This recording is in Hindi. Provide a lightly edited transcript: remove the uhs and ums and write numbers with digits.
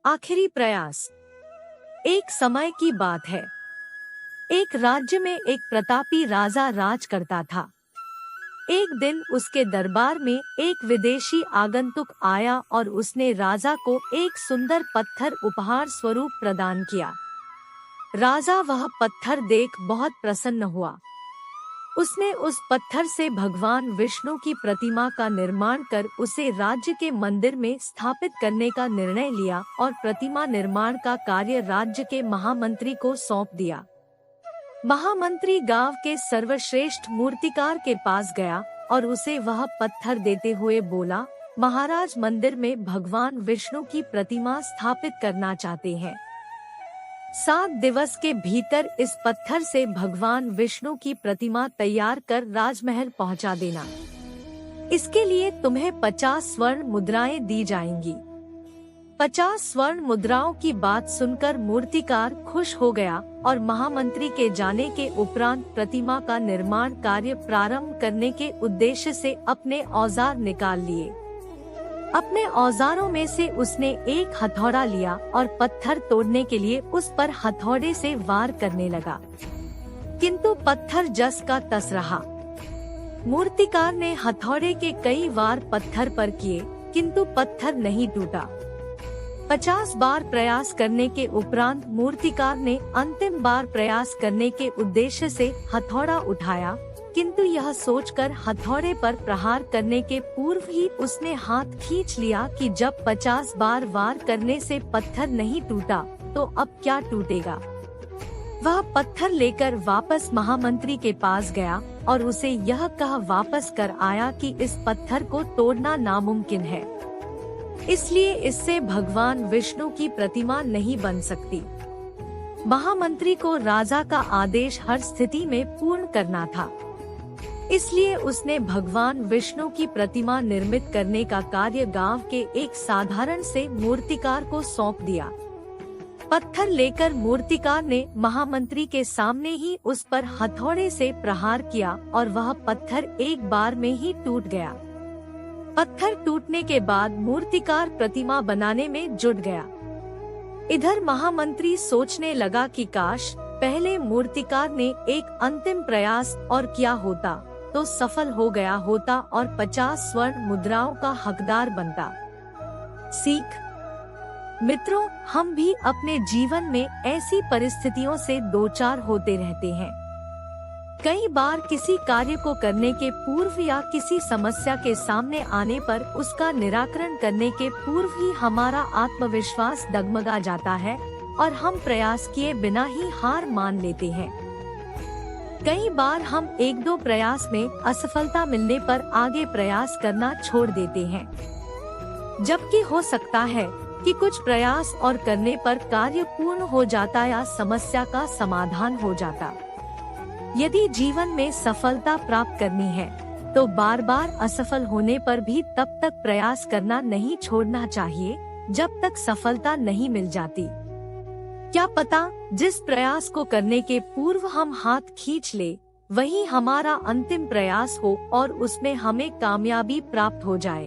आखिरी प्रयास। एक समय की बात है। एक राज्य में एक प्रतापी राजा राज करता था। एक दिन उसके दरबार में एक विदेशी आगंतुक आया और उसने राजा को एक सुंदर पत्थर उपहार स्वरूप प्रदान किया। राजा वह पत्थर देख बहुत प्रसन्न हुआ। उसने उस पत्थर से भगवान विष्णु की प्रतिमा का निर्माण कर उसे राज्य के मंदिर में स्थापित करने का निर्णय लिया और प्रतिमा निर्माण का कार्य राज्य के महामंत्री को सौंप दिया। महामंत्री गांव के सर्वश्रेष्ठ मूर्तिकार के पास गया और उसे वह पत्थर देते हुए बोला, महाराज मंदिर में भगवान विष्णु की प्रतिमा स्थापित करना चाहते हैं। 7 दिवस के भीतर इस पत्थर से भगवान विष्णु की प्रतिमा तैयार कर राजमहल पहुंचा देना। इसके लिए तुम्हें 50 स्वर्ण मुद्राएं दी जाएंगी। 50 स्वर्ण मुद्राओं की बात सुनकर मूर्तिकार खुश हो गया और महामंत्री के जाने के उपरांत प्रतिमा का निर्माण कार्य प्रारंभ करने के उद्देश्य से अपने औजार निकाल लिए। अपने औजारों में से उसने एक हथौड़ा लिया और पत्थर तोड़ने के लिए उस पर हथौड़े से वार करने लगा, किंतु पत्थर जस का तस रहा। मूर्तिकार ने हथौड़े के कई वार पत्थर पर किए, किंतु पत्थर नहीं टूटा। 50 बार प्रयास करने के उपरांत मूर्तिकार ने अंतिम बार प्रयास करने के उद्देश्य से हथौड़ा उठाया, किंतु यह सोचकर हथौड़े पर प्रहार करने के पूर्व ही उसने हाथ खींच लिया कि जब 50 बार वार करने से पत्थर नहीं टूटा तो अब क्या टूटेगा। वह पत्थर लेकर वापस महामंत्री के पास गया और उसे यह कह वापस कर आया कि इस पत्थर को तोड़ना नामुमकिन है, इसलिए इससे भगवान विष्णु की प्रतिमा नहीं बन सकती। महामंत्री को राजा का आदेश हर स्थिति में पूर्ण करना था, इसलिए उसने भगवान विष्णु की प्रतिमा निर्मित करने का कार्य गांव के एक साधारण से मूर्तिकार को सौंप दिया। पत्थर लेकर मूर्तिकार ने महामंत्री के सामने ही उस पर हथौड़े से प्रहार किया और वह पत्थर एक बार में ही टूट गया। पत्थर टूटने के बाद मूर्तिकार प्रतिमा बनाने में जुट गया। इधर महामंत्री सोचने लगा कि काश पहले मूर्तिकार ने एक अंतिम प्रयास और किया होता तो सफल हो गया होता और 50 स्वर्ण मुद्राओं का हकदार बनता। सीख। मित्रों, हम भी अपने जीवन में ऐसी परिस्थितियों से दो चार होते रहते हैं। कई बार किसी कार्य को करने के पूर्व या किसी समस्या के सामने आने पर उसका निराकरण करने के पूर्व ही हमारा आत्मविश्वास डगमगा जाता है और हम प्रयास किए बिना ही हार मान लेते हैं। कई बार हम 1-2 प्रयास में असफलता मिलने पर आगे प्रयास करना छोड़ देते हैं, जबकि हो सकता है कि कुछ प्रयास और करने पर कार्य पूर्ण हो जाता या समस्या का समाधान हो जाता। यदि जीवन में सफलता प्राप्त करनी है तो बार बार असफल होने पर भी तब तक प्रयास करना नहीं छोड़ना चाहिए जब तक सफलता नहीं मिल जाती। क्या पता जिस प्रयास को करने के पूर्व हम हाथ खींच ले वही हमारा अंतिम प्रयास हो और उसमें हमें कामयाबी प्राप्त हो जाए।